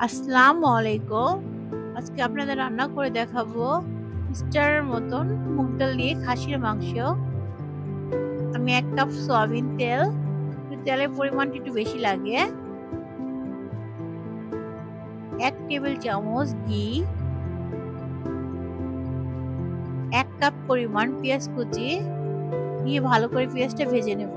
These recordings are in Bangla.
আসসালামু আলাইকুম। আজকে আপনাদের রান্না করে দেখাবো স্টারের মতন মুগ ডাল দিয়ে খাসির মাংস। আমি 1 কাপ সয়াবিন তেল, তেলের পরিমাণটা একটু বেশি লাগে, 1 টেবিল চামচ ঘি, 1 কাপ পরিমাণ পেঁয়াজ কুচি দিয়ে ভালো করে পেঁয়াজটা ভেজে নেব।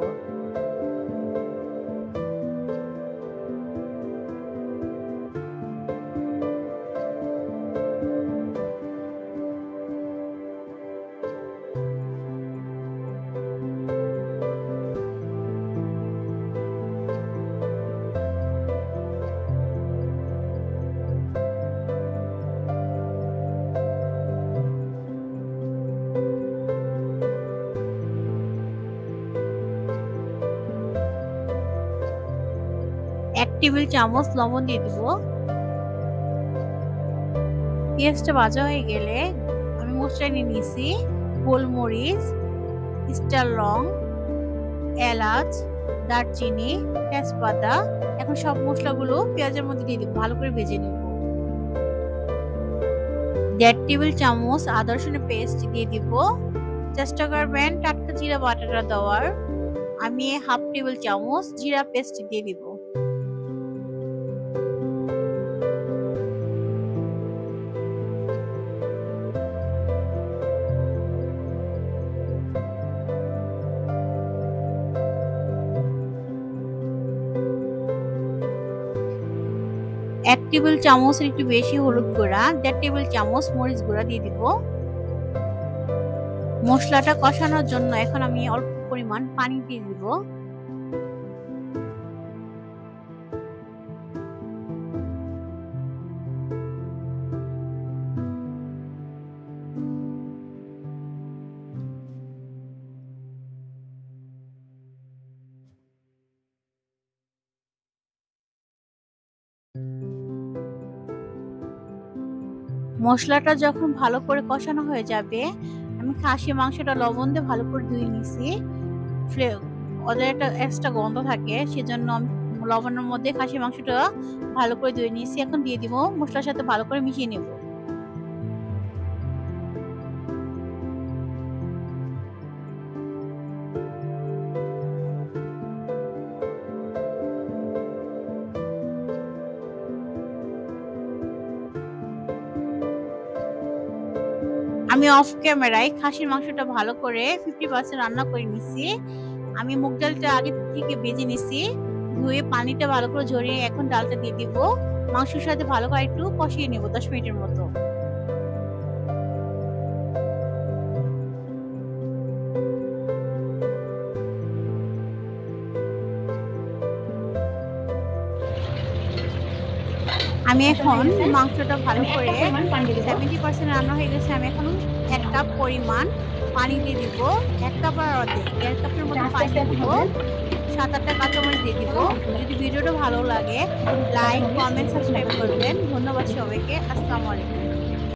এক টেবিল চামচ লবণ দিয়ে দিব। পেঁয়াজটা ভাজা হয়ে গেলে আমি মশলা নিয়ে নিয়েছি গোলমরিচ, স্টার লং, এলাচ, দারচিনি, তেজপাতা। এখন সব মশলাগুলো পেঁয়াজের মধ্যে দিয়ে দিব, ভালো করে ভেজে নেব। 1.5 টেবিল চামচ আদা রসুনের পেস্ট দিয়ে দিব। চেষ্টা করবেন টাটকা জিরা বাটাটা দেওয়ার। আমি 1/2 টেবিল চামচ জিরা পেস্ট দিয়ে দিব। এক টেবিল চামচের একটু বেশি হলুদ গুঁড়া, 1.5 টেবিল চামচ মরিচ গুঁড়া দিয়ে দিব। মশলাটা কষানোর জন্য এখন আমি অল্প পরিমাণ পানি দিয়ে দিব। মশলাটা যখন ভালো করে কষানো হয়ে যাবে, আমি খাসি মাংসটা লবণ দিয়ে ভালো করে ধুয়ে নিছি। ওদের একটা এক্সট্রা গন্ধ থাকে, সেজন্য আমি লবণের মধ্যে খাসি মাংসটা ভালো করে ধুয়ে নিয়েছি। এখন দিয়ে দিব, মশলার সাথে ভালো করে মিশিয়ে নেব। আমি অফ ক্যামেরায় খাসির মাংসটা ভালো করে 50% রান্না করে নিছি। আমি মুগ ডালটা আগে থেকে ভেজে নিছি, ধুয়ে পানিটা ভালো করে ঝরিয়ে এখন ডালটা দিয়ে দিব। মাংসের সাথে ভালো করে একটু কষিয়ে নেব 10 মিনিটের মতো। আমি এখন মাংসটা ভালো করে 70% রান্না হয়ে গেছে। আমি এখন 1 কাপ পরিমাণ পানি দিয়ে দিব। 1 কাপ আর অর্ধেক 1.5 কাপের মতো পানি দিয়ে দিব। 7-8টা কাঁচামরিচ দিয়ে দিব। যদি ভিডিওটা ভালো লাগে লাইক, কমেন্ট, সাবস্ক্রাইব করবেন। ধন্যবাদ সবাইকে। আসসালামু আলাইকুম।